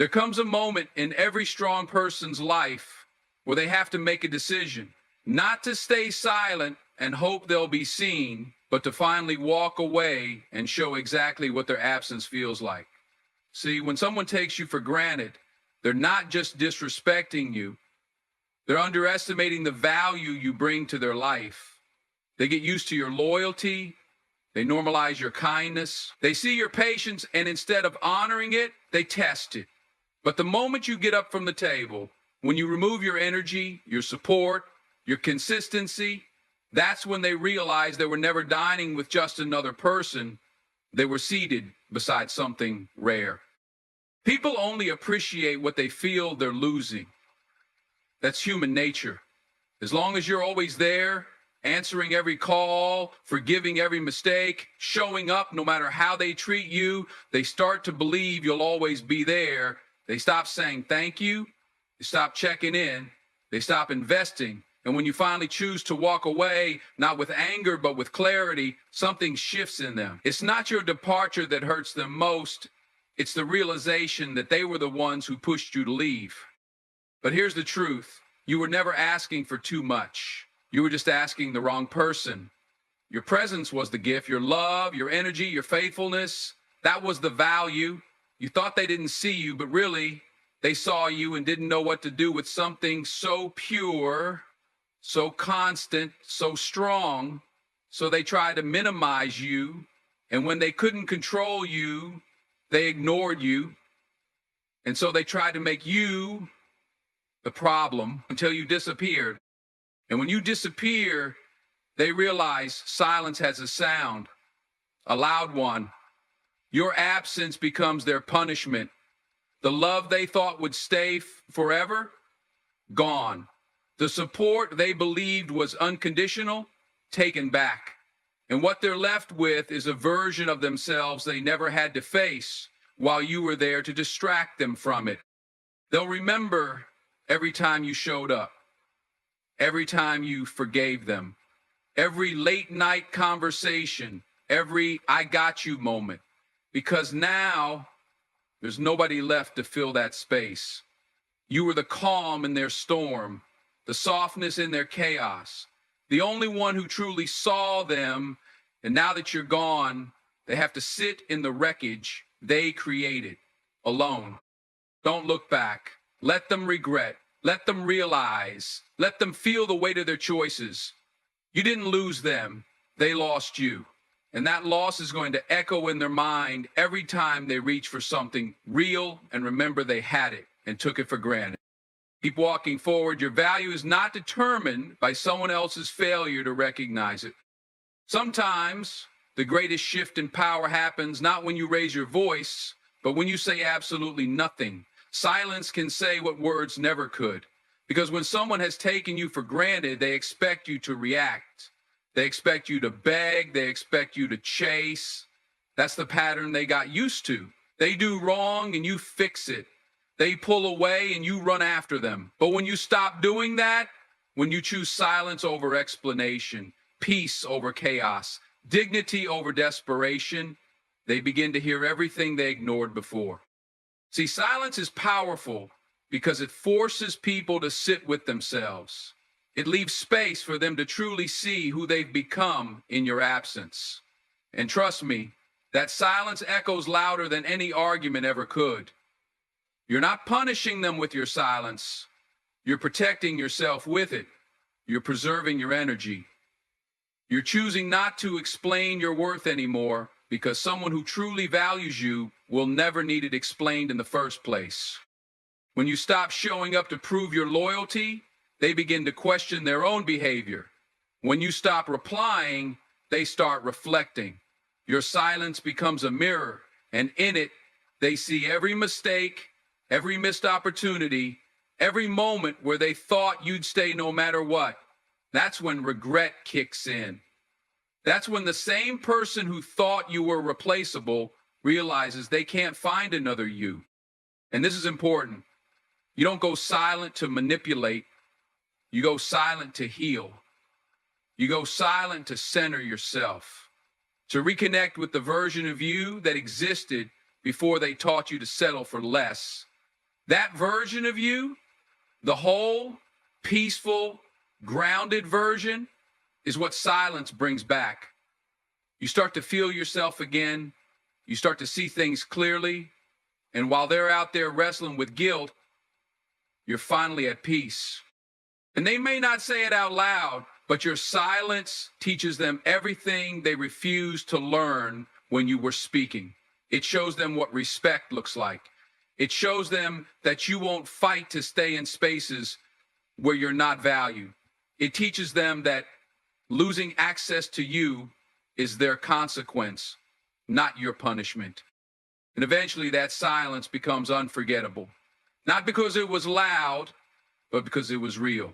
There comes a moment in every strong person's life where they have to make a decision, not to stay silent and hope they'll be seen, but to finally walk away and show exactly what their absence feels like. See, when someone takes you for granted, they're not just disrespecting you, they're underestimating the value you bring to their life. They get used to your loyalty, they normalize your kindness, they see your patience, and instead of honoring it, they test it. But the moment you get up from the table, when you remove your energy, your support, your consistency, that's when they realize they were never dining with just another person. They were seated beside something rare. People only appreciate what they feel they're losing. That's human nature. As long as you're always there, answering every call, forgiving every mistake, showing up no matter how they treat you, they start to believe you'll always be there. They stop saying thank you, they stop checking in, they stop investing. And when you finally choose to walk away, not with anger, but with clarity, something shifts in them. It's not your departure that hurts them most. It's the realization that they were the ones who pushed you to leave. But here's the truth. You were never asking for too much. You were just asking the wrong person. Your presence was the gift, your love, your energy, your faithfulness. That was the value. You thought they didn't see you, but really, they saw you and didn't know what to do with something so pure, so constant, so strong. So they tried to minimize you. And when they couldn't control you, they ignored you. And so they tried to make you the problem until you disappeared. And when you disappear, they realize silence has a sound, a loud one. Your absence becomes their punishment. The love they thought would stay forever, gone. The support they believed was unconditional, taken back. And what they're left with is a version of themselves they never had to face while you were there to distract them from it. They'll remember every time you showed up, every time you forgave them, every late night conversation, every I got you moment. Because now there's nobody left to fill that space. You were the calm in their storm, the softness in their chaos, the only one who truly saw them. And now that you're gone, they have to sit in the wreckage they created alone. Don't look back. Let them regret. Let them realize. Let them feel the weight of their choices. You didn't lose them. They lost you. And that loss is going to echo in their mind every time they reach for something real and remember they had it and took it for granted. Keep walking forward. Your value is not determined by someone else's failure to recognize it. Sometimes the greatest shift in power happens not when you raise your voice, but when you say absolutely nothing. Silence can say what words never could. Because when someone has taken you for granted, they expect you to react. They expect you to beg. They expect you to chase. That's the pattern they got used to. They do wrong and you fix it. They pull away and you run after them. But when you stop doing that, when you choose silence over explanation, peace over chaos, dignity over desperation, they begin to hear everything they ignored before. See, silence is powerful because it forces people to sit with themselves. It leaves space for them to truly see who they've become in your absence. And trust me, that silence echoes louder than any argument ever could. You're not punishing them with your silence. You're protecting yourself with it. You're preserving your energy. You're choosing not to explain your worth anymore because someone who truly values you will never need it explained in the first place. When you stop showing up to prove your loyalty, they begin to question their own behavior. When you stop replying, they start reflecting. Your silence becomes a mirror, and in it, they see every mistake, every missed opportunity, every moment where they thought you'd stay no matter what. That's when regret kicks in. That's when the same person who thought you were replaceable realizes they can't find another you. And this is important. You don't go silent to manipulate. You go silent to heal. You go silent to center yourself, to reconnect with the version of you that existed before they taught you to settle for less. That version of you, the whole, peaceful, grounded version, is what silence brings back. You start to feel yourself again. You start to see things clearly. And while they're out there wrestling with guilt, you're finally at peace. And they may not say it out loud, but your silence teaches them everything they refused to learn when you were speaking. It shows them what respect looks like. It shows them that you won't fight to stay in spaces where you're not valued. It teaches them that losing access to you is their consequence, not your punishment. And eventually that silence becomes unforgettable. Not because it was loud, but because it was real.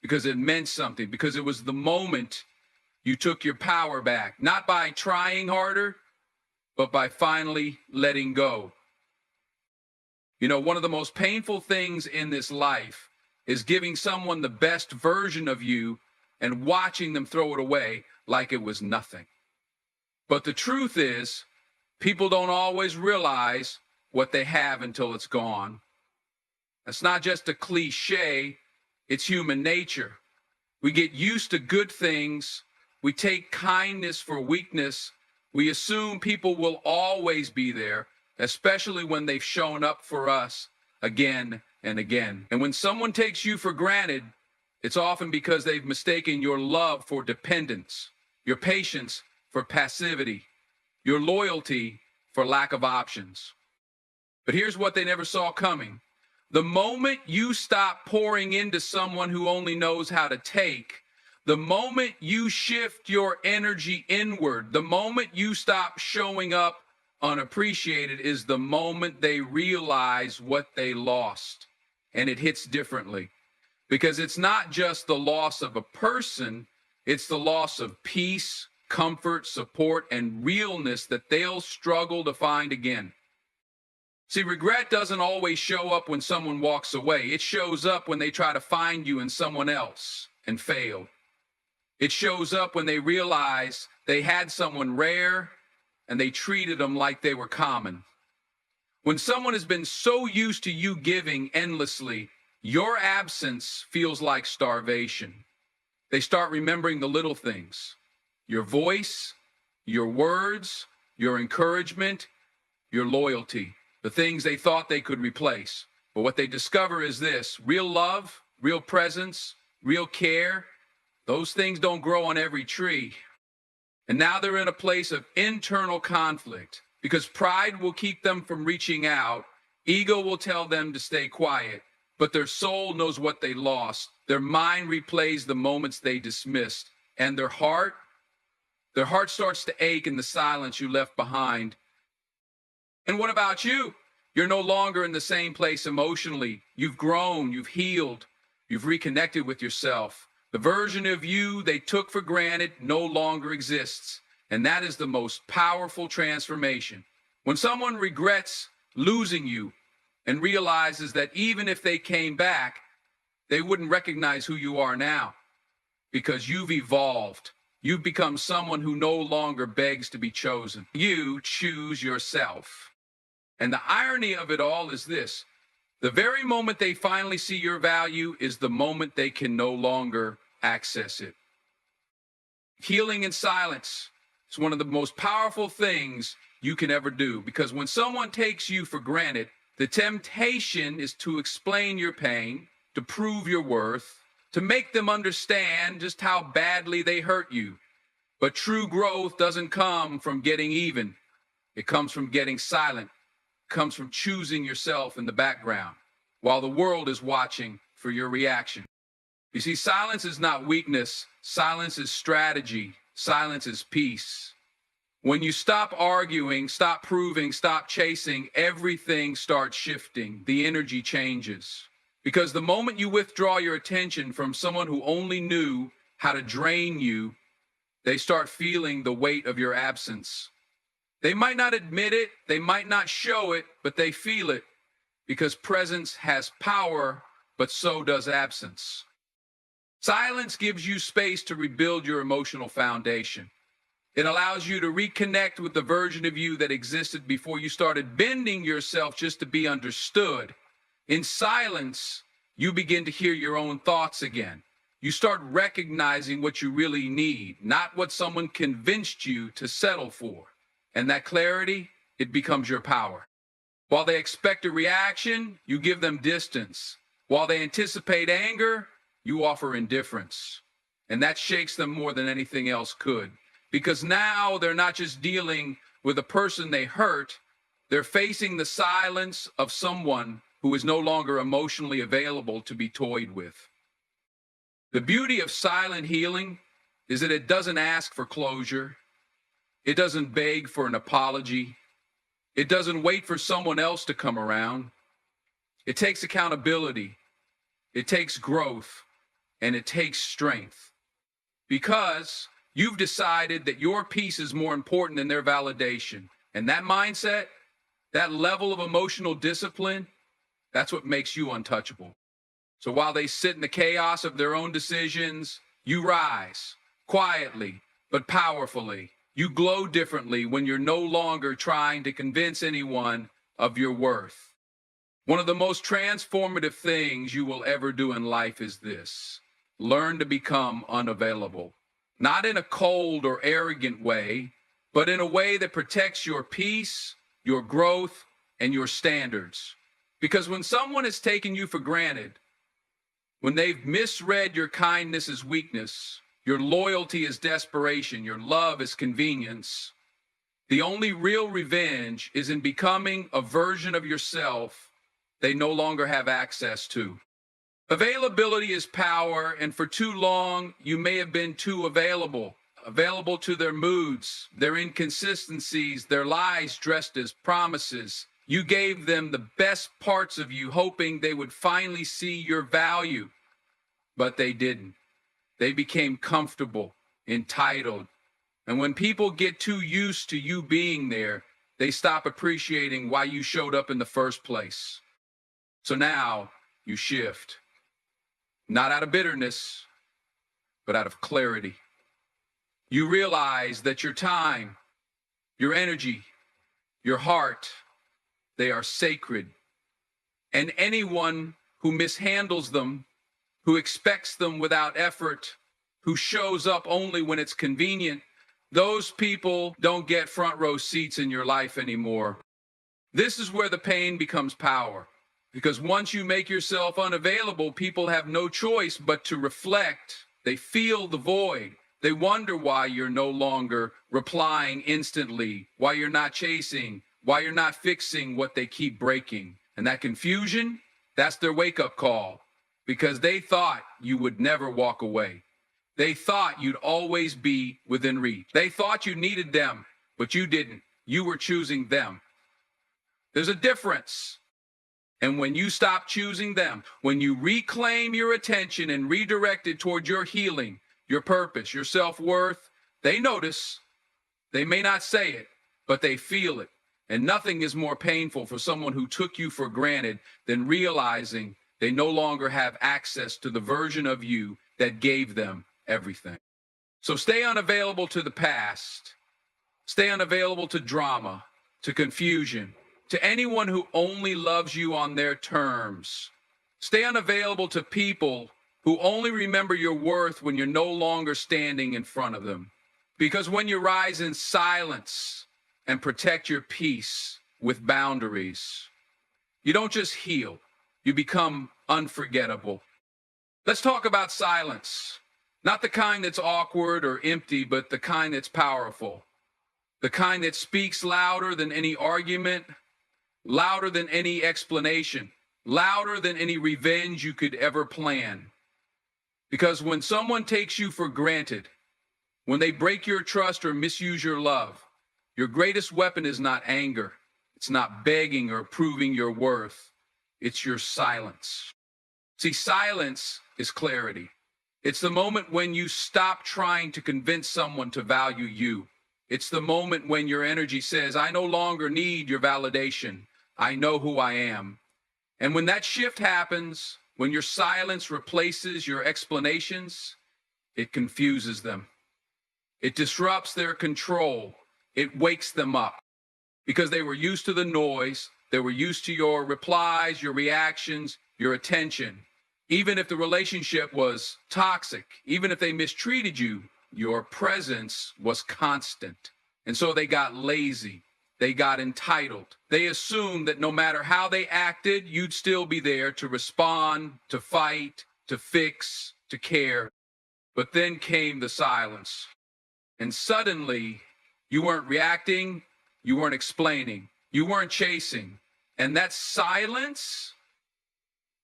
Because it meant something. Because it was the moment you took your power back. Not by trying harder, but by finally letting go. You know, one of the most painful things in this life is giving someone the best version of you and watching them throw it away like it was nothing. But the truth is, people don't always realize what they have until it's gone. That's not just a cliche, it's human nature. We get used to good things. We take kindness for weakness. We assume people will always be there, especially when they've shown up for us again and again. And when someone takes you for granted, it's often because they've mistaken your love for dependence, your patience for passivity, your loyalty for lack of options. But here's what they never saw coming. The moment you stop pouring into someone who only knows how to take, the moment you shift your energy inward, the moment you stop showing up unappreciated is the moment they realize what they lost. And it hits differently. Because it's not just the loss of a person, it's the loss of peace, comfort, support, and realness that they'll struggle to find again. See, regret doesn't always show up when someone walks away. It shows up when they try to find you in someone else and fail. It shows up when they realize they had someone rare and they treated them like they were common. When someone has been so used to you giving endlessly, your absence feels like starvation. They start remembering the little things, your voice, your words, your encouragement, your loyalty, the things they thought they could replace. But what they discover is this: real love, real presence, real care, those things don't grow on every tree. And now they're in a place of internal conflict because pride will keep them from reaching out. Ego will tell them to stay quiet, but their soul knows what they lost. Their mind replays the moments they dismissed, and their heart starts to ache in the silence you left behind. And what about you? You're no longer in the same place emotionally. You've grown, you've healed, you've reconnected with yourself. The version of you they took for granted no longer exists. And that is the most powerful transformation. When someone regrets losing you and realizes that even if they came back, they wouldn't recognize who you are now because you've evolved. You've become someone who no longer begs to be chosen. You choose yourself. And the irony of it all is this: the very moment they finally see your value is the moment they can no longer access it. Healing in silence is one of the most powerful things you can ever do, because when someone takes you for granted, the temptation is to explain your pain, to prove your worth, to make them understand just how badly they hurt you. But true growth doesn't come from getting even. It comes from getting silent. It comes from choosing yourself in the background while the world is watching for your reaction. You see, silence is not weakness. Silence is strategy. Silence is peace. When you stop arguing, stop proving, stop chasing, everything starts shifting. The energy changes. Because the moment you withdraw your attention from someone who only knew how to drain you, they start feeling the weight of your absence. They might not admit it, they might not show it, but they feel it, because presence has power, but so does absence. Silence gives you space to rebuild your emotional foundation. It allows you to reconnect with the version of you that existed before you started bending yourself just to be understood. In silence, you begin to hear your own thoughts again. You start recognizing what you really need, not what someone convinced you to settle for. And that clarity, it becomes your power. While they expect a reaction, you give them distance. While they anticipate anger, you offer indifference. And that shakes them more than anything else could. Because now they're not just dealing with a person they hurt, they're facing the silence of someone who is no longer emotionally available to be toyed with. The beauty of silent healing is that it doesn't ask for closure. It doesn't beg for an apology. It doesn't wait for someone else to come around. It takes accountability. It takes growth. And it takes strength. Because you've decided that your peace is more important than their validation. And that mindset, that level of emotional discipline, that's what makes you untouchable. So while they sit in the chaos of their own decisions, you rise, quietly, but powerfully. You glow differently when you're no longer trying to convince anyone of your worth. One of the most transformative things you will ever do in life is this: learn to become unavailable. Not in a cold or arrogant way, but in a way that protects your peace, your growth, and your standards. Because when someone has taken you for granted, when they've misread your kindness as weakness, your loyalty as desperation, your love as convenience, the only real revenge is in becoming a version of yourself they no longer have access to. Availability is power, and for too long, you may have been too available to their moods, their inconsistencies, their lies dressed as promises. You gave them the best parts of you, hoping they would finally see your value, but they didn't. They became comfortable, entitled, and when people get too used to you being there, they stop appreciating why you showed up in the first place. So now you shift. Not out of bitterness, but out of clarity. You realize that your time, your energy, your heart, they are sacred. And anyone who mishandles them, who expects them without effort, who shows up only when it's convenient, those people don't get front row seats in your life anymore. This is where the pain becomes power. Because once you make yourself unavailable, people have no choice but to reflect. They feel the void. They wonder why you're no longer replying instantly, why you're not chasing, why you're not fixing what they keep breaking. And that confusion, that's their wake-up call. Because they thought you would never walk away. They thought you'd always be within reach. They thought you needed them, but you didn't. You were choosing them. There's a difference. And when you stop choosing them, when you reclaim your attention and redirect it toward your healing, your purpose, your self-worth, they notice. They may not say it, but they feel it. And nothing is more painful for someone who took you for granted than realizing they no longer have access to the version of you that gave them everything. So stay unavailable to the past. Stay unavailable to drama, to confusion, to anyone who only loves you on their terms. Stay unavailable to people who only remember your worth when you're no longer standing in front of them. Because when you rise in silence and protect your peace with boundaries, you don't just heal, you become unforgettable. Let's talk about silence. Not the kind that's awkward or empty, but the kind that's powerful. The kind that speaks louder than any argument, louder than any explanation, louder than any revenge you could ever plan. Because when someone takes you for granted, when they break your trust or misuse your love, your greatest weapon is not anger. It's not begging or proving your worth. It's your silence. See, silence is clarity. It's the moment when you stop trying to convince someone to value you. It's the moment when your energy says, I no longer need your validation. I know who I am. And when that shift happens, when your silence replaces your explanations, it confuses them. It disrupts their control. It wakes them up because they were used to the noise, They were used to your replies, your reactions, your attention. Even if the relationship was toxic, even if they mistreated you, your presence was constant. And so they got lazy. They got entitled. They assumed that no matter how they acted, you'd still be there to respond, to fight, to fix, to care. But then came the silence. And suddenly, you weren't reacting, you weren't explaining, you weren't chasing. And that silence,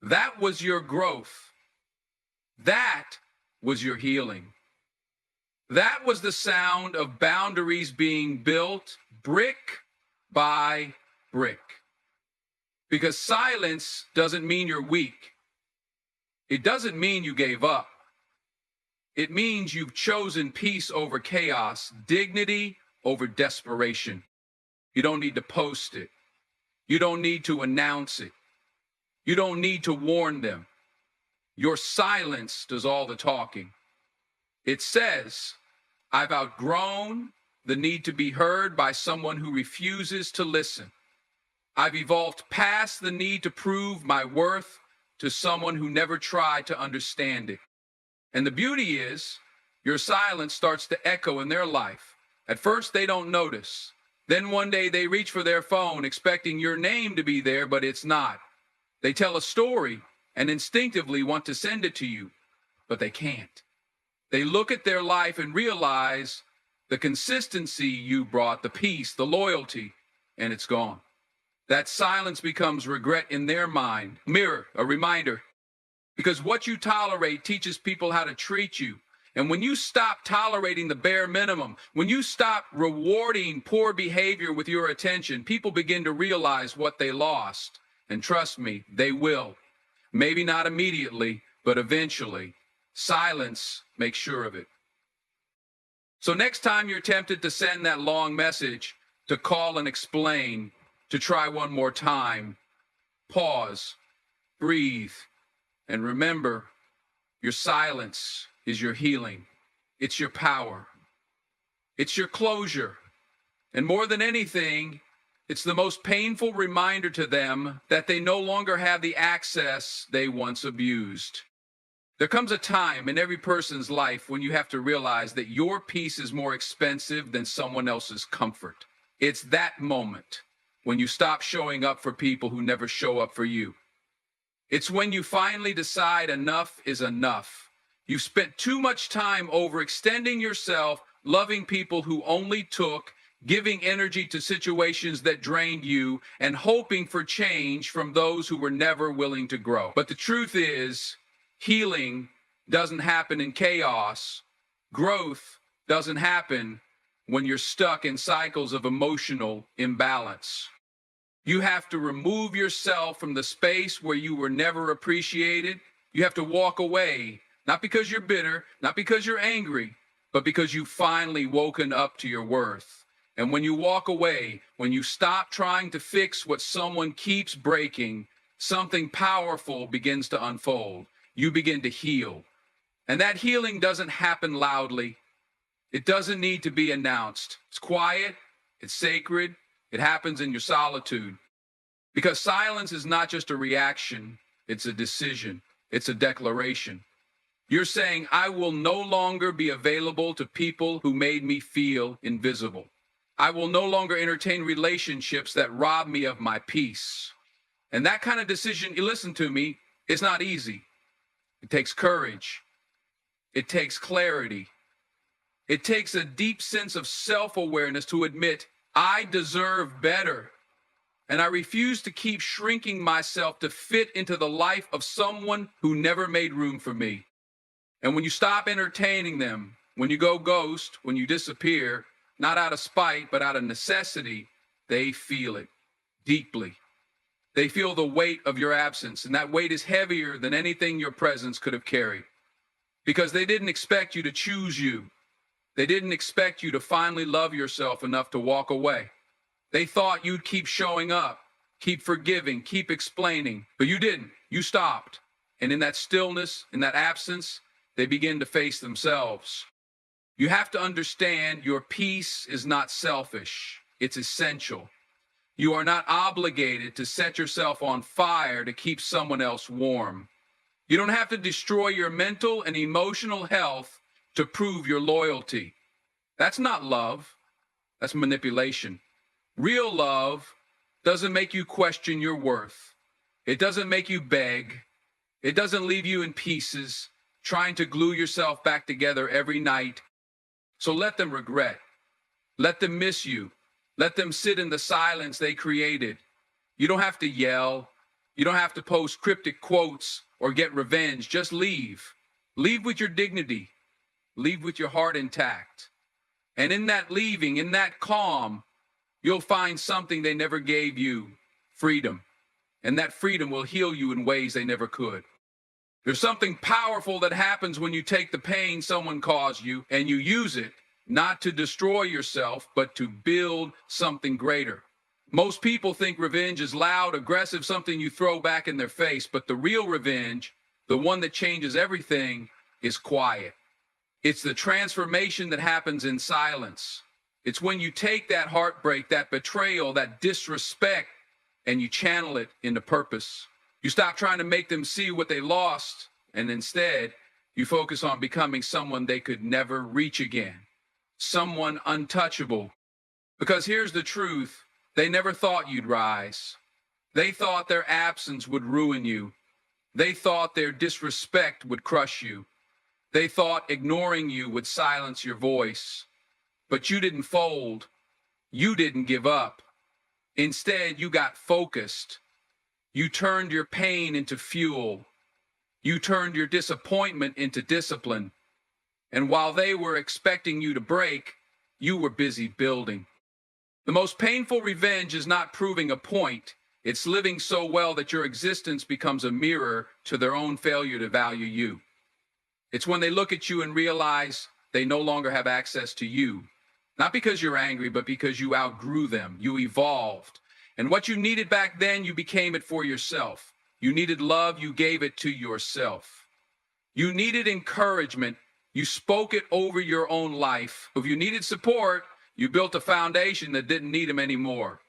that was your growth. That was your healing. That was the sound of boundaries being built brick by brick. Because silence doesn't mean you're weak. It doesn't mean you gave up. It means you've chosen peace over chaos, dignity over desperation. You don't need to post it. You don't need to announce it. You don't need to warn them. Your silence does all the talking. It says, I've outgrown the need to be heard by someone who refuses to listen. I've evolved past the need to prove my worth to someone who never tried to understand it. And the beauty is, your silence starts to echo in their life. At first, they don't notice. Then one day they reach for their phone expecting your name to be there, but it's not. They tell a story and instinctively want to send it to you, but they can't. They look at their life and realize the consistency you brought, the peace, the loyalty, and it's gone. That silence becomes regret in their mind, mirror, a reminder. Because what you tolerate teaches people how to treat you. And when you stop tolerating the bare minimum, when you stop rewarding poor behavior with your attention, people begin to realize what they lost. And trust me, they will. Maybe not immediately, but eventually. Silence makes sure of it. So next time you're tempted to send that long message, to call and explain, to try one more time, pause, breathe, and remember, your silence is your healing. It's your power. It's your closure. And more than anything, it's the most painful reminder to them that they no longer have the access they once abused. There comes a time in every person's life when you have to realize that your peace is more expensive than someone else's comfort. It's that moment when you stop showing up for people who never show up for you. It's when you finally decide enough is enough. You've spent too much time overextending yourself, loving people who only took, giving energy to situations that drained you, and hoping for change from those who were never willing to grow. But the truth is, healing doesn't happen in chaos. Growth doesn't happen when you're stuck in cycles of emotional imbalance. You have to remove yourself from the space where you were never appreciated. You have to walk away, not because you're bitter, not because you're angry, but because you've finally woken up to your worth. And when you walk away, when you stop trying to fix what someone keeps breaking, something powerful begins to unfold. You begin to heal. And that healing doesn't happen loudly. It doesn't need to be announced. It's quiet, it's sacred, it happens in your solitude. Because silence is not just a reaction, it's a decision, it's a declaration. You're saying, I will no longer be available to people who made me feel invisible. I will no longer entertain relationships that rob me of my peace. And that kind of decision, you listen to me, it's not easy. It takes courage. It takes clarity. It takes a deep sense of self-awareness to admit, I deserve better. And I refuse to keep shrinking myself to fit into the life of someone who never made room for me. And when you stop entertaining them, when you go ghost, when you disappear, not out of spite, but out of necessity, they feel it deeply. They feel the weight of your absence, and that weight is heavier than anything your presence could have carried. Because they didn't expect you to choose you. They didn't expect you to finally love yourself enough to walk away. They thought you'd keep showing up, keep forgiving, keep explaining, but you didn't. You stopped. And in that stillness, in that absence, they begin to face themselves. You have to understand your peace is not selfish. It's essential. You are not obligated to set yourself on fire to keep someone else warm. You don't have to destroy your mental and emotional health to prove your loyalty. That's not love. That's manipulation. Real love doesn't make you question your worth. It doesn't make you beg. It doesn't leave you in pieces, trying to glue yourself back together every night. So let them regret. Let them miss you. Let them sit in the silence they created. You don't have to yell. You don't have to post cryptic quotes or get revenge. Just leave. Leave with your dignity. Leave with your heart intact. And in that leaving, in that calm, you'll find something they never gave you, freedom. And that freedom will heal you in ways they never could. There's something powerful that happens when you take the pain someone caused you and you use it, not to destroy yourself, but to build something greater. Most people think revenge is loud, aggressive, something you throw back in their face, but the real revenge, the one that changes everything, is quiet. It's the transformation that happens in silence. It's when you take that heartbreak, that betrayal, that disrespect, and you channel it into purpose. You stop trying to make them see what they lost, and instead, you focus on becoming someone they could never reach again. Someone untouchable. Because here's the truth, they never thought you'd rise. They thought their absence would ruin you. They thought their disrespect would crush you. They thought ignoring you would silence your voice. But you didn't fold. You didn't give up. Instead, you got focused. You turned your pain into fuel. You turned your disappointment into discipline. And while they were expecting you to break, you were busy building. The most painful revenge is not proving a point. It's living so well that your existence becomes a mirror to their own failure to value you. It's when they look at you and realize they no longer have access to you. Not because you're angry, but because you outgrew them. You evolved. And what you needed back then, you became it for yourself. You needed love, you gave it to yourself. You needed encouragement, you spoke it over your own life. If you needed support, you built a foundation that didn't need them anymore.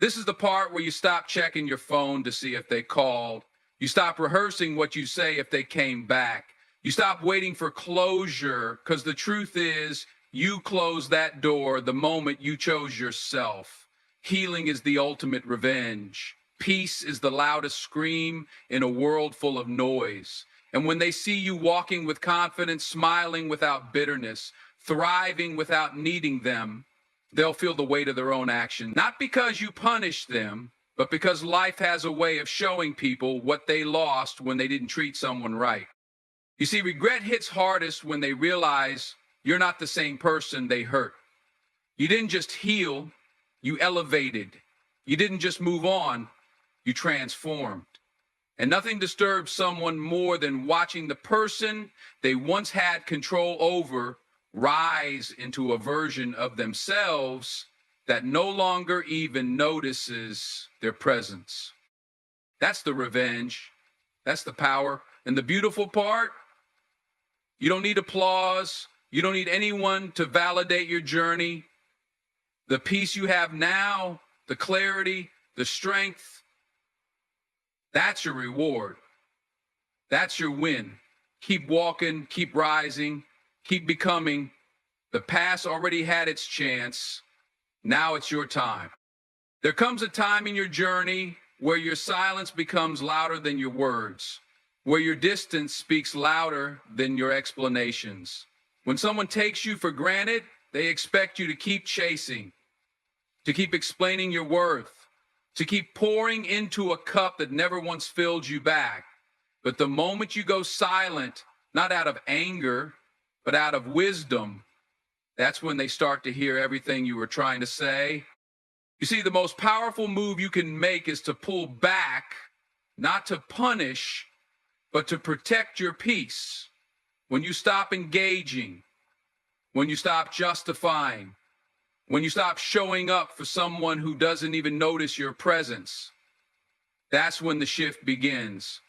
This is the part where you stop checking your phone to see if they called. You stop rehearsing what you say if they came back. You stop waiting for closure, because the truth is, you closed that door the moment you chose yourself. Healing is the ultimate revenge. Peace is the loudest scream in a world full of noise. And when they see you walking with confidence, smiling without bitterness, thriving without needing them, they'll feel the weight of their own action. Not because you punished them, but because life has a way of showing people what they lost when they didn't treat someone right. You see, regret hits hardest when they realize you're not the same person they hurt. You didn't just heal, you elevated. You didn't just move on, you transformed. And nothing disturbs someone more than watching the person they once had control over rise into a version of themselves that no longer even notices their presence. That's the revenge. That's the power. And the beautiful part, you don't need applause. You don't need anyone to validate your journey. The peace you have now, the clarity, the strength, that's your reward. That's your win. Keep walking, keep rising, keep becoming. The past already had its chance. Now it's your time. There comes a time in your journey where your silence becomes louder than your words, where your distance speaks louder than your explanations. When someone takes you for granted, they expect you to keep chasing, to keep explaining your worth, to keep pouring into a cup that never once filled you back. But the moment you go silent, not out of anger, but out of wisdom, that's when they start to hear everything you were trying to say. You see, the most powerful move you can make is to pull back, not to punish, but to protect your peace. When you stop engaging, when you stop justifying, when you stop showing up for someone who doesn't even notice your presence, that's when the shift begins.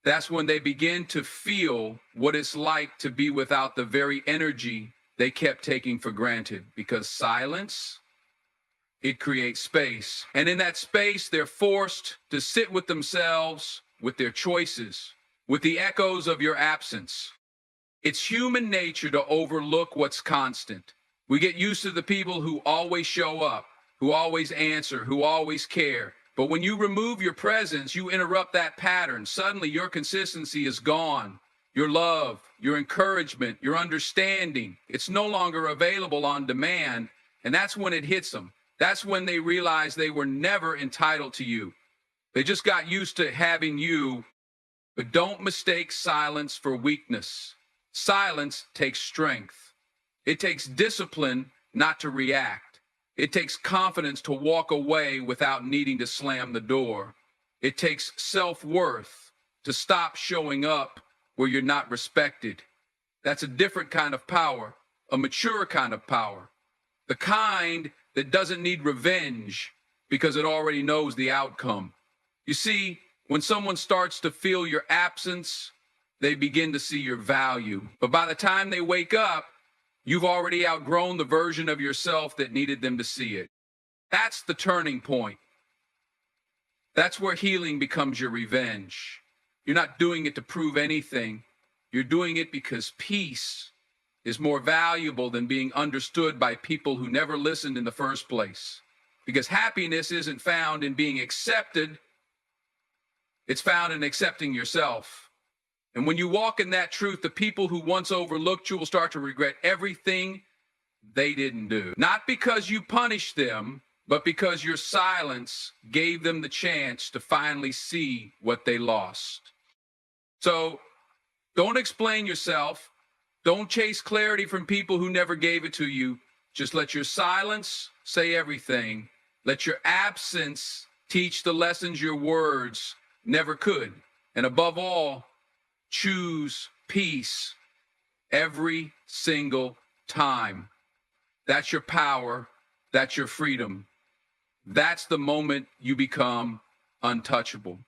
That's when they begin to feel what it's like to be without the very energy they kept taking for granted. Because silence it creates space. And in that space, they're forced to sit with themselves, with their choices, with the echoes of your absence. It's human nature to overlook what's constant. We get used to the people who always show up, who always answer, who always care. But when you remove your presence, you interrupt that pattern. Suddenly, your consistency is gone. Your love, your encouragement, your understanding, it's no longer available on demand. And that's when it hits them. That's when they realize they were never entitled to you. They just got used to having you. But don't mistake silence for weakness. Silence takes strength. It takes discipline not to react. It takes confidence to walk away without needing to slam the door. It takes self-worth to stop showing up where you're not respected. That's a different kind of power, a mature kind of power. The kind that doesn't need revenge because it already knows the outcome. You see, when someone starts to feel your absence, they begin to see your value. But by the time they wake up, you've already outgrown the version of yourself that needed them to see it. That's the turning point. That's where healing becomes your revenge. You're not doing it to prove anything. You're doing it because peace is more valuable than being understood by people who never listened in the first place. Because happiness isn't found in being accepted. It's found in accepting yourself. And when you walk in that truth, the people who once overlooked you will start to regret everything they didn't do. Not because you punished them, but because your silence gave them the chance to finally see what they lost. So don't explain yourself. Don't chase clarity from people who never gave it to you. Just let your silence say everything. Let your absence teach the lessons your words never could. And above all, choose peace every single time. That's your power. That's your freedom. That's the moment you become untouchable.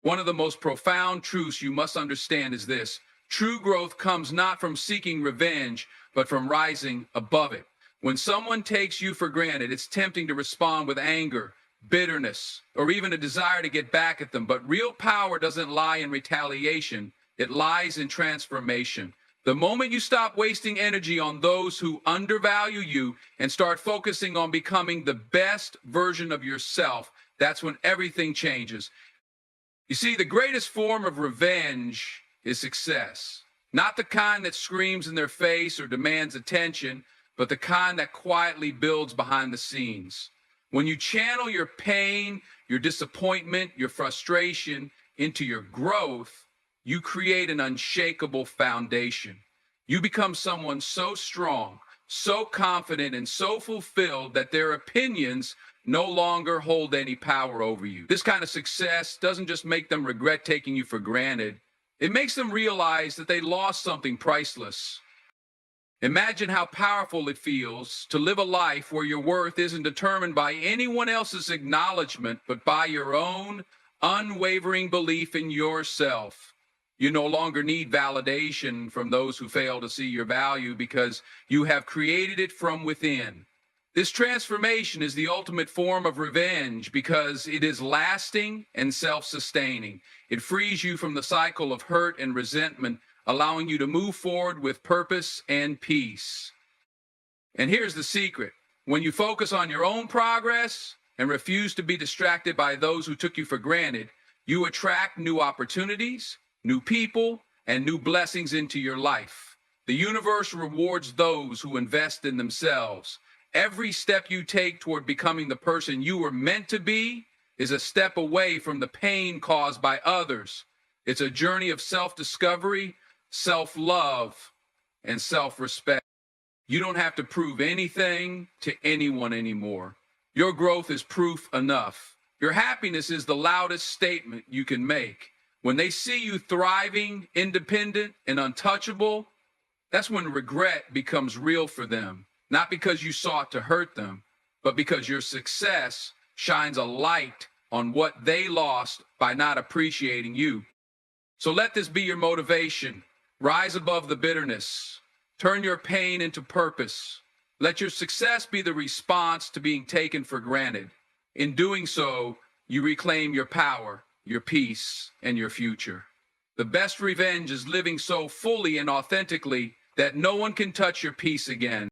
One of the most profound truths you must understand is this: true growth comes not from seeking revenge, but from rising above it. When someone takes you for granted, it's tempting to respond with anger, bitterness, or even a desire to get back at them. But real power doesn't lie in retaliation. It lies in transformation. The moment you stop wasting energy on those who undervalue you and start focusing on becoming the best version of yourself, that's when everything changes. You see, the greatest form of revenge is success. Not the kind that screams in their face or demands attention, but the kind that quietly builds behind the scenes. When you channel your pain, your disappointment, your frustration into your growth, you create an unshakable foundation. You become someone so strong, so confident, and so fulfilled that their opinions no longer hold any power over you. This kind of success doesn't just make them regret taking you for granted. It makes them realize that they lost something priceless. Imagine how powerful it feels to live a life where your worth isn't determined by anyone else's acknowledgement, but by your own unwavering belief in yourself. You no longer need validation from those who fail to see your value because you have created it from within. This transformation is the ultimate form of revenge because it is lasting and self-sustaining. It frees you from the cycle of hurt and resentment, allowing you to move forward with purpose and peace. And here's the secret. When you focus on your own progress and refuse to be distracted by those who took you for granted, you attract new opportunities, new people, and new blessings into your life. The universe rewards those who invest in themselves. Every step you take toward becoming the person you were meant to be is a step away from the pain caused by others. It's a journey of self-discovery, self-love, and self-respect. You don't have to prove anything to anyone anymore. Your growth is proof enough. Your happiness is the loudest statement you can make. When they see you thriving, independent, and untouchable, that's when regret becomes real for them. Not because you sought to hurt them, but because your success shines a light on what they lost by not appreciating you. So let this be your motivation. Rise above the bitterness. Turn your pain into purpose. Let your success be the response to being taken for granted. In doing so, you reclaim your power, your peace, and your future. The best revenge is living so fully and authentically that no one can touch your peace again.